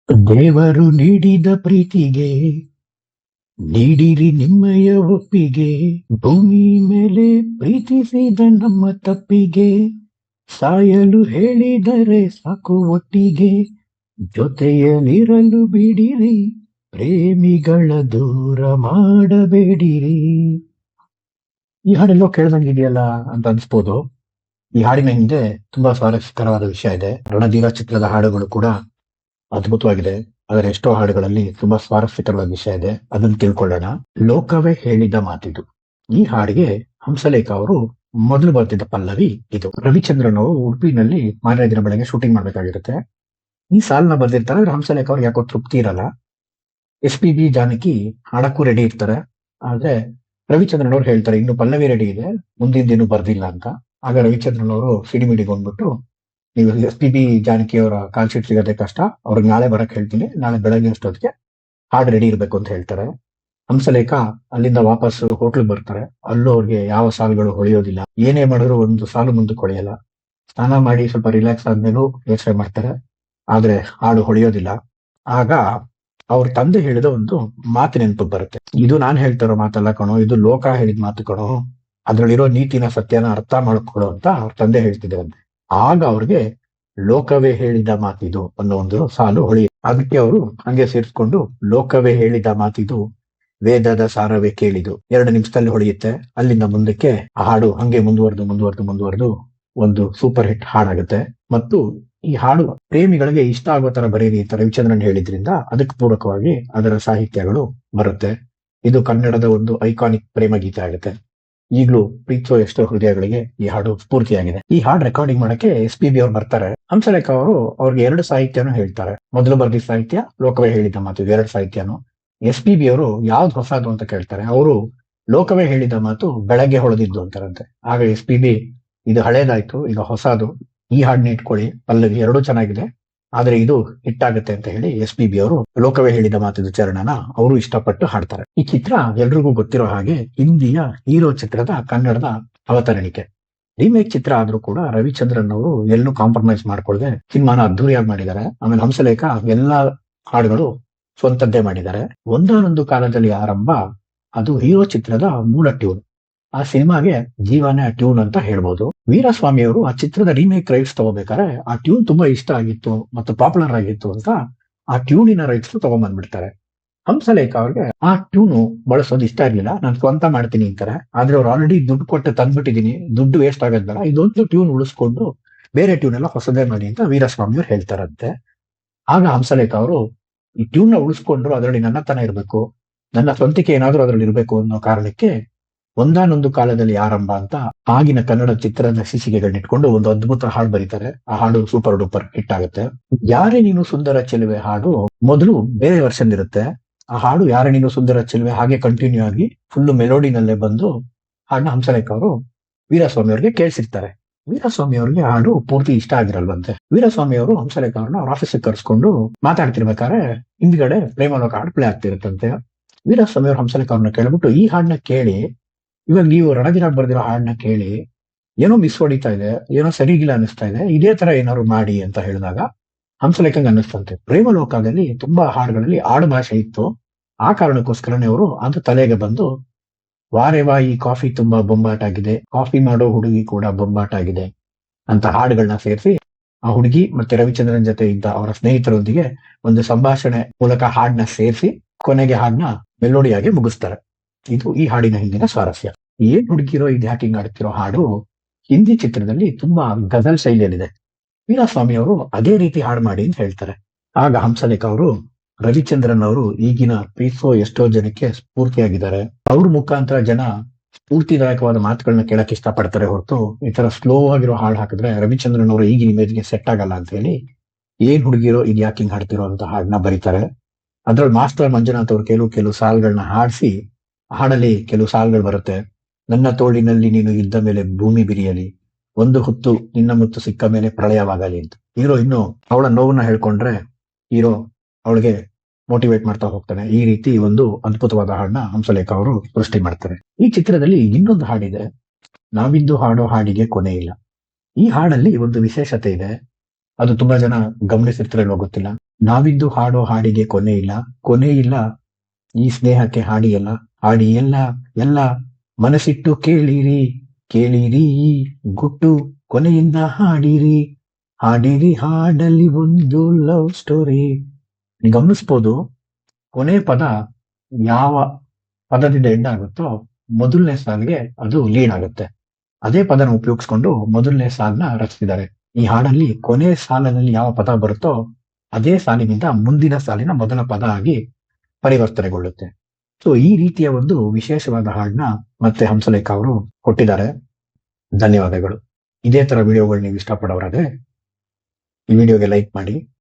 ದೇವರು ನೀಡಿದ ಪ್ರೀತಿಗೆ ನೀಡಿರಿ ನಿಮ್ಮಯ ಒಪ್ಪಿಗೆ. ಭೂಮಿ ಮೇಲೆ ಪ್ರೀತಿಸಿದ ನಮ್ಮ ತಪ್ಪಿಗೆ ಸಾಯಲು ಹೇಳಿದರೆ ಸಾಕು ಒಟ್ಟಿಗೆ. ಜೊತೆಯಲ್ಲಿರಲು ಬಿಡಿರಿ, ಪ್ರೇಮಿಗಳ ದೂರ ಮಾಡಬೇಡಿರಿ. ಈ ಹಾಡೆಲ್ಲೋ ಕೇಳ್ದಂಗಿದೆಯಲ್ಲ ಅಂತ ಅನ್ಸ್ಬೋದು. ಈ ಹಾಡಿನ ಹಿಂದೆ ತುಂಬಾ ಸ್ವಾರಸ್ಯಕರವಾದ ವಿಷಯ ಇದೆ. ರಣಧೀರ ಚಿತ್ರದ ಹಾಡುಗಳು ಕೂಡ ಅದ್ಭುತವಾಗಿದೆ. ಆದರೆ ಎಷ್ಟೋ ಹಾಡುಗಳಲ್ಲಿ ತುಂಬಾ ಸ್ವಾರಸ್ಯಕರವಾದ ವಿಷಯ ಇದೆ. ಅದನ್ನು ತಿಳ್ಕೊಳ್ಳೋಣ. ಲೋಕವೇ ಹೇಳಿದ ಮಾತಿದು. ಈ ಹಾಡಿಗೆ ಹಂಸಲೇಖ ಅವರು ಮೊದಲು ಬರ್ತಿದ್ದ ಪಲ್ಲವಿ ಇದು. ರವಿಚಂದ್ರನ್ ಅವರು ಉಡುಪಿನಲ್ಲಿ ಮಾರನೇ ದಿನ ಬೆಳಗ್ಗೆ ಶೂಟಿಂಗ್ ಮಾಡ್ಬೇಕಾಗಿರುತ್ತೆ. ಈ ಸಾಲನ್ನ ಬರ್ದಿರ್ತಾರೆ. ಆದ್ರೆ ಹಂಸಲೇಖ ಅವ್ರಿಗೆ ಯಾಕೋ ತೃಪ್ತಿ ಇರಲ್ಲ. SPB ಜಾನಕಿ ಹಾಡಕ್ಕೂ ರೆಡಿ ಇರ್ತಾರೆ. ಆದ್ರೆ ರವಿಚಂದ್ರನ್ ಅವ್ರು ಹೇಳ್ತಾರೆ, ಇನ್ನು ಪಲ್ಲವಿ ರೆಡಿ ಇದೆ, ಮುಂದಿನ ಬರ್ದಿಲ್ಲ ಅಂತ. ಆಗ ರವಿಚಂದ್ರನ್ ಅವರು ಸಿಡಿಮಿಡಿಗೊಂಡ್ಬಿಟ್ಟು, ನೀವು SPB ಜಾನಕಿ ಅವರ ಕಾಲ್ ಶೀಟ್ ಸಿಗೋದೇ ಕಷ್ಟ, ಅವ್ರಿಗೆ ನಾಳೆ ಬರಕ್ ಹೇಳ್ತೀನಿ, ನಾಳೆ ಬೆಳಗ್ಗೆ ಅಷ್ಟೊತ್ತಿಗೆ ಹಾಡು ರೆಡಿ ಇರ್ಬೇಕು ಅಂತ ಹೇಳ್ತಾರೆ. ಹಂಸಲೇಖ ಅಲ್ಲಿಂದ ವಾಪಸ್ ಹೋಟ್ಲ್ ಬರ್ತಾರೆ. ಅಲ್ಲೂ ಅವ್ರಿಗೆ ಯಾವ ಸಾಲುಗಳು ಹೊಳೆಯೋದಿಲ್ಲ. ಏನೇ ಮಾಡಿದ್ರು ಒಂದು ಸಾಲು ಮುಂದಕ್ಕೆ ಹೊಳೆಯಲ್ಲ. ಸ್ನಾನ ಮಾಡಿ ಸ್ವಲ್ಪ ರಿಲ್ಯಾಕ್ಸ್ ಆದ್ಮೇಲೂ ಯೋಚನೆ ಮಾಡ್ತಾರೆ, ಆದ್ರೆ ಹಾಡು ಹೊಳೆಯೋದಿಲ್ಲ. ಆಗ ಅವ್ರ ತಂದೆ ಹೇಳಿದ ಒಂದು ಮಾತು ನೆನಪಿಗೆ ಬರುತ್ತೆ. ಇದು ನಾನ್ ಹೇಳ್ತಾರೋ ಮಾತಲ್ಲ ಕಣೋ, ಇದು ಲೋಕ ಹೇಳಿದ ಮಾತು ಕಣೋ, ಅದ್ರಲ್ಲಿರೋ ನೀತಿನ ಸತ್ಯನ ಅರ್ಥ ಮಾಡ್ಕೊಡೋ ಅಂತ ಅವ್ರ ತಂದೆ ಹೇಳ್ತಿದ್ರಂತೆ. ಆಗ ಅವ್ರಿಗೆ ಲೋಕವೇ ಹೇಳಿದ ಮಾತಿದು ಅನ್ನೋ ಒಂದು ಸಾಲು ಹೊಳಿ. ಅದಕ್ಕೆ ಅವರು ಹಂಗೆ ಸೇರಿಸ್ಕೊಂಡು ಲೋಕವೇ ಹೇಳಿದ ಮಾತಿದು, ವೇದದ ಸಾರವೇ ಕೇಳಿದು 2 ನಿಮಿಷದಲ್ಲಿ ಹೊಳೆಯುತ್ತೆ. ಅಲ್ಲಿಂದ ಮುಂದಕ್ಕೆ ಆ ಹಾಡು ಹಂಗೆ ಮುಂದುವರೆದು ಒಂದು ಸೂಪರ್ ಹಿಟ್ ಹಾಡಾಗುತ್ತೆ. ಮತ್ತು ಈ ಹಾಡು ಪ್ರೇಮಿಗಳಿಗೆ ಇಷ್ಟ ಆಗೋ ತರ ಬರೀರಿ ಅಂತ ರವಿಚಂದ್ರನ್ ಹೇಳಿದ್ರಿಂದ ಅದಕ್ಕೆ ಪೂರಕವಾಗಿ ಅದರ ಸಾಹಿತ್ಯಗಳು ಬರುತ್ತೆ. ಇದು ಕನ್ನಡದ ಒಂದು ಐಕಾನಿಕ್ ಪ್ರೇಮ ಗೀತೆ ಆಗುತ್ತೆ. ಈಗಲೂ ಪ್ರೀತಿಸೋ ಎಷ್ಟೋ ಹೃದಯಗಳಿಗೆ ಈ ಹಾಡು ಸ್ಫೂರ್ತಿಯಾಗಿದೆ. ಈ ಹಾಡು ರೆಕಾರ್ಡಿಂಗ್ ಮಾಡಕ್ಕೆ SPB ಅವ್ರು ಬರ್ತಾರೆ. ಹಂಸಲೇಖ ಅವರು ಅವ್ರಿಗೆ 2 ಸಾಹಿತ್ಯನೂ ಹೇಳ್ತಾರೆ. ಮೊದಲು ಬರ್ದಿದ್ದ ಸಾಹಿತ್ಯ ಲೋಕವೇ ಹೇಳಿದ ಮಾತು, 2 ಸಾಹಿತ್ಯನು. SPB ಅವರು ಯಾವ್ದು ಹೊಸದು ಅಂತ ಕೇಳ್ತಾರೆ. ಅವರು ಲೋಕವೇ ಹೇಳಿದ ಮಾತು ಬೆಳಗ್ಗೆ ಹೊಳೆದಿದ್ದು ಅಂತಾರಂತೆ. ಆಗ SPB, ಇದು ಹಳೇದಾಯ್ತು, ಈಗ ಹೊಸದು, ಈ ಹಾಡನ್ನ ಇಟ್ಕೊಳ್ಳಿ, ಪಲ್ಲವಿ 2 ಚೆನ್ನಾಗಿದೆ, ಆದ್ರೆ ಇದು ಹಿಟ್ಟಾಗುತ್ತೆ ಅಂತ ಹೇಳಿ SPB ಅವರು ಲೋಕವೇ ಹೇಳಿದ ಮಾತಿದು ಚರಣನ ಅವರು ಇಷ್ಟಪಟ್ಟು ಹಾಡ್ತಾರೆ. ಈ ಚಿತ್ರ ಎಲ್ರಿಗೂ ಗೊತ್ತಿರೋ ಹಾಗೆ ಹಿಂದಿಯ ಹೀರೋ ಚಿತ್ರದ ಕನ್ನಡದ ಅವತರಣಿಕೆ. ರೀಮೇಕ್ ಚಿತ್ರ ಆದ್ರೂ ಕೂಡ ರವಿಚಂದ್ರನ್ ಅವರು ಎಲ್ಲೂ ಕಾಂಪ್ರಮೈಸ್ ಮಾಡ್ಕೊಳ್ಳದೆ ಸಿನಿಮಾನ ಅದ್ದೂರಿಯಾಗಿ ಮಾಡಿದ್ದಾರೆ. ಆಮೇಲೆ ಹಂಸಲೇಖ ಎಲ್ಲಾ ಹಾಡುಗಳು ಸ್ವಂತದ್ದೇ ಮಾಡಿದ್ದಾರೆ. ಒಂದಾನೊಂದು ಕಾಲದಲ್ಲಿ ಆರಂಭ, ಅದು ಹೀರೋ ಚಿತ್ರದ ಮೂಲ ಟ್ಯೂನ್. ಆ ಸಿನಿಮಾಗೆ ಜೀವನ ಟ್ಯೂನ್ ಅಂತ ಹೇಳ್ಬೋದು. ವೀರಸ್ವಾಮಿ ಅವರು ಆ ಚಿತ್ರದ ರೀಮೇಕ್ ರೈಟ್ಸ್ ತಗೋಬೇಕಾದ್ರೆ ಆ ಟ್ಯೂನ್ ತುಂಬಾ ಇಷ್ಟ ಆಗಿತ್ತು ಮತ್ತು ಪಾಪ್ಯುಲರ್ ಆಗಿತ್ತು ಅಂತ ಆ ಟ್ಯೂನಿನ ರೈಟ್ಸ್ ತಗೊಂಡ್ಬಂದ್ಬಿಡ್ತಾರೆ. ಹಂಸಲೇಖ ಅವ್ರಿಗೆ ಆ ಟ್ಯೂನು ಬಳಸೋದು ಇಷ್ಟ ಇರ್ಲಿಲ್ಲ. ನಾನು ಸ್ವಂತ ಮಾಡ್ತೀನಿ ಅಂತಾರೆ. ಆದ್ರೆ ಅವ್ರು ಆಲ್ರೆಡಿ ದುಡ್ಡು ಕೊಟ್ಟು ತಂದ್ಬಿಟ್ಟಿದೀನಿ, ದುಡ್ಡು ವೇಸ್ಟ್ ಆಗೋದ್ ಬೇಡ, ಇದೊಂದು ಟ್ಯೂನ್ ಉಳಿಸ್ಕೊಂಡು ಬೇರೆ ಟ್ಯೂನ್ ಎಲ್ಲ ಹೊಸದೇ ಮಾಡಿ ಅಂತ ವೀರಸ್ವಾಮಿ ಅವ್ರು ಹೇಳ್ತಾರಂತೆ. ಆಗ ಹಂಸಲೇಖ ಅವರು ಈ ಟ್ಯೂನ್ ನ ಉಳಿಸ್ಕೊಂಡ್ರು, ಅದರಲ್ಲಿ ನನ್ನತನ ಇರಬೇಕು, ನನ್ನ ಸ್ವಂತಿಕೆ ಏನಾದ್ರೂ ಅದ್ರಲ್ಲಿ ಇರಬೇಕು ಅನ್ನೋ ಕಾರಣಕ್ಕೆ ಒಂದಾನೊಂದು ಕಾಲದಲ್ಲಿ ಆರಂಭ ಅಂತ ಆಗಿನ ಕನ್ನಡ ಚಿತ್ರದ ಶೀರ್ಷಿಕೆಗಳನ್ನಿಟ್ಕೊಂಡು ಒಂದು ಅದ್ಭುತ ಹಾಡು ಬರೀತಾರೆ. ಆ ಹಾಡು ಸೂಪರ್ ಡೂಪರ್ ಹಿಟ್ ಆಗುತ್ತೆ. ಯಾರೇ ನೀನು ಸುಂದರ ಚೆಲುವೆ ಹಾಡು ಮೊದಲು ಬೇರೆ ವರ್ಷನ್ ಇರುತ್ತೆ. ಆ ಹಾಡು ಯಾರೇ ನೀನು ಸುಂದರ ಚೆಲುವೆ ಹಾಗೆ ಕಂಟಿನ್ಯೂ ಆಗಿ ಫುಲ್ ಮೆಲೋಡಿನಲ್ಲೇ ಬಂದು ಹಾಡನ್ನ ಹಂಸಲೇಖ ಅವರು ವೀರಸ್ವಾಮಿ ಅವ್ರಿಗೆ ಕೇಳಿಸಿರ್ತಾರೆ. ವೀರಸ್ವಾಮಿ ಅವ್ರಿಗೆ ಹಾಡು ಪೂರ್ತಿ ಇಷ್ಟ ಆಗಿರಲ್ವಂತೆ. ವೀರಸ್ವಾಮಿ ಅವರು ಹಂಸಲೇಖ ಅವ್ರನ್ನ ಅವ್ರ ಆಫೀಸಿಗೆ ಕರ್ಸ್ಕೊಂಡು ಮಾತಾಡ್ತಿರ್ಬೇಕಾದ್ರೆ ಹಿಂದ್ಗಡೆ ಪ್ರೇಮಲೋಕ ಹಾಡು ಪ್ಲೇ ಆಗ್ತಿರುತ್ತಂತೆ. ವೀರಸ್ವಾಮಿ ಅವರು ಹಂಸಲೇಖ ಅವ್ರನ್ನ ಕೇಳ್ಬಿಟ್ಟು, ಈ ಹಾಡನ್ನ ಕೇಳಿ, ಇವಾಗ ನೀವು ರಣಧೀರ ಬರ್ದಿರೋ ಹಾಡನ್ನ ಕೇಳಿ ಏನೋ ಮಿಸ್ ಹೊಡಿತಾ ಇದೆ, ಏನೋ ಸರಿಗಿಲ್ಲ ಅನಿಸ್ತಾ ಇದೆ, ಇದೇ ತರ ಏನಾದ್ರು ಮಾಡಿ ಅಂತ ಹೇಳಿದಾಗ ಹಂಸಲೇಖಂಗೆ ಅನ್ನಿಸ್ತಂತೆ, ಪ್ರೇಮಲೋಕದಲ್ಲಿ ತುಂಬಾ ಹಾಡುಗಳಲ್ಲಿ ಆಡು ಭಾಷೆ ಇತ್ತು, ಆ ಕಾರಣಕ್ಕೋಸ್ಕರನೇ ಅವರು ಅದು ತಲೆಗೆ ಬಂದು, ವಾರೆ ವಾ ಈ ಕಾಫಿ ತುಂಬಾ ಬೊಂಬಾಟ್ ಆಗಿದೆ, ಕಾಫಿ ಮಾಡೋ ಹುಡುಗಿ ಕೂಡ ಬೊಂಬಾಟ್ ಆಗಿದೆ ಅಂತ ಹಾಡುಗಳನ್ನ ಸೇರಿಸಿ ಆ ಹುಡುಗಿ ಮತ್ತೆ ರವಿಚಂದ್ರನ್ ಜೊತೆ ಇದ್ದ ಅವರ ಸ್ನೇಹಿತರೊಂದಿಗೆ ಒಂದು ಸಂಭಾಷಣೆ ಮೂಲಕ ಹಾಡನ್ನ ಸೇರಿಸಿ ಕೊನೆಗೆ ಹಾಡನ್ನ ಮೆಲೋಡಿಯಾಗಿ ಮುಗಿಸ್ತಾರೆ. ಇದು ಈ ಹಾಡಿನ ಹಿಂದಿನ ಸ್ವಾರಸ್ಯ. ಏನ್ ಹುಡುಗಿರೋ ಇದು ಹ್ಯಾಕಿಂಗ್ ಆಡ್ತಿರೋ ಹಾಡು ಹಿಂದಿ ಚಿತ್ರದಲ್ಲಿ ತುಂಬಾ ಗಜಲ್ ಶೈಲಿಯಲ್ಲಿದೆ. ವೀರಸ್ವಾಮಿ ಅವರು ಅದೇ ರೀತಿ ಹಾಡು ಮಾಡಿ ಅಂತ ಹೇಳ್ತಾರೆ. ಆಗ ಹಂಸಲೇಖ ಅವರು ರವಿಚಂದ್ರನ್ ಅವರು ಈಗಿನ ಪ್ರೀತಿಸೋ ಎಷ್ಟೋ ಜನಕ್ಕೆ ಸ್ಫೂರ್ತಿಯಾಗಿದ್ದಾರೆ. ಅವ್ರ ಮುಖಾಂತರ ಜನ ಸ್ಫೂರ್ತಿದಾಯಕವಾದ ಮಾತುಗಳನ್ನ ಕೇಳಕ್ ಇಷ್ಟಪಡ್ತಾರೆ ಹೊರತು ಈ ತರ ಸ್ಲೋ ಆಗಿರೋ ಹಾಡು ಹಾಕಿದ್ರೆ ರವಿಚಂದ್ರನ್ ಅವರು ಈಗಿನ ಇಮೇಜ್ಗೆ ಸೆಟ್ ಆಗಲ್ಲ ಅಂತ ಹೇಳಿ ಏನ್ ಹುಡುಗಿರೋ ಇದು ಯಾಕಿಂಗ್ ಹಾಡ್ತಿರೋ ಅಂತ ಹಾಡನ್ನ ಬರೀತಾರೆ. ಅದ್ರಲ್ಲಿ ಮಾಸ್ಟರ್ ಮಂಜುನಾಥ್ ಅವರು ಕೆಲವು ಸಾಲುಗಳನ್ನ ಹಾಡಿಸಿ, ಹಾಡಲ್ಲಿ ಕೆಲವು ಸಾಲುಗಳು ಬರುತ್ತೆ. ನನ್ನ ತೋಳಿನಲ್ಲಿ ನೀನು ಇದ್ದ ಮೇಲೆ ಭೂಮಿ ಬಿರಿಯಲಿ, ಒಂದು ಹೊತ್ತು ನಿನ್ನ ಮುತ್ತು ಸಿಕ್ಕ ಮೇಲೆ ಪ್ರಳಯವಾಗಲಿ ಅಂತ. ಹೀರೋ ಇನ್ನು ಅವಳ ನೋವನ್ನ ಹೇಳ್ಕೊಂಡ್ರೆ ಹೀರೋ ಅವಳಿಗೆ ಮೋಟಿವೇಟ್ ಮಾಡ್ತಾ ಹೋಗ್ತಾನೆ. ಈ ರೀತಿ ಒಂದು ಅದ್ಭುತವಾದ ಹಾಡನ್ನ ಹಂಸಲೇಖ ಅವರು ಸೃಷ್ಟಿ ಮಾಡ್ತಾರೆ. ಈ ಚಿತ್ರದಲ್ಲಿ ಇನ್ನೊಂದು ಹಾಡಿದೆ, ನಾವಿದ್ದು ಹಾಡೋ ಹಾಡಿಗೆ ಕೊನೆ ಇಲ್ಲ. ಈ ಹಾಡಲ್ಲಿ ಒಂದು ವಿಶೇಷತೆ ಇದೆ. ಅದು ತುಂಬಾ ಜನ ಗಮನಿಸಿರ್ತಾರೋ ಗೊತ್ತಿಲ್ಲ. ನಾವಿದ್ದು ಹಾಡೋ ಹಾಡಿಗೆ ಕೊನೆ ಇಲ್ಲ, ಕೊನೆ ಇಲ್ಲ ಈ ಸ್ನೇಹಕ್ಕೆ ಹಾಡಿಯಲ್ಲ, ಹಾಡಿಯಲ್ಲ ಎಲ್ಲ ಮನಸ್ಸಿಟ್ಟು ಕೇಳಿರಿ, ಕೇಳಿರಿ ಗುಟ್ಟು ಕೊನೆಯಿಂದ ಹಾಡಿರಿ, ಹಾಡಿರಿ ಹಾಡಲಿ ಒಂದು ಲವ್ ಸ್ಟೋರಿ. ನೀವು ಗಮನಿಸ್ಬೋದು, ಕೊನೆ ಪದ ಯಾವ ಪದದಿಂದ ಎಂಡ್ ಆಗುತ್ತೋ ಮೊದಲನೇ ಸಾಲಿಗೆ ಅದು ಲೀಡ್ ಆಗುತ್ತೆ. ಅದೇ ಪದನ ಉಪಯೋಗಿಸ್ಕೊಂಡು ಮೊದಲನೇ ಸಾಲನ್ನ ರಚಿಸಿದ್ದಾರೆ. ಈ ಹಾಡಲ್ಲಿ ಕೊನೆ ಸಾಲಿನಲ್ಲಿ ಯಾವ ಪದ ಬರುತ್ತೋ ಅದೇ ಸಾಲಿನಿಂದ ಮುಂದಿನ ಸಾಲಿನ ಮೊದಲ ಪದ ಆಗಿ ಪರಿವರ್ತನೆಗೊಳ್ಳುತ್ತೆ. ಸೊ ಈ ರೀತಿಯ ಒಂದು ವಿಶೇಷವಾದ ಹಾಡನ್ನ ಮತ್ತೆ ಹಂಸಲೇಖ ಅವರು ಕೊಟ್ಟಿದ್ದಾರೆ. ಧನ್ಯವಾದಗಳು. ಇದೇ ತರ ವಿಡಿಯೋಗಳು ನೀವು ಇಷ್ಟಪಡೋರಾದ್ರೆ ಈ ವಿಡಿಯೋಗೆ ಲೈಕ್ ಮಾಡಿ.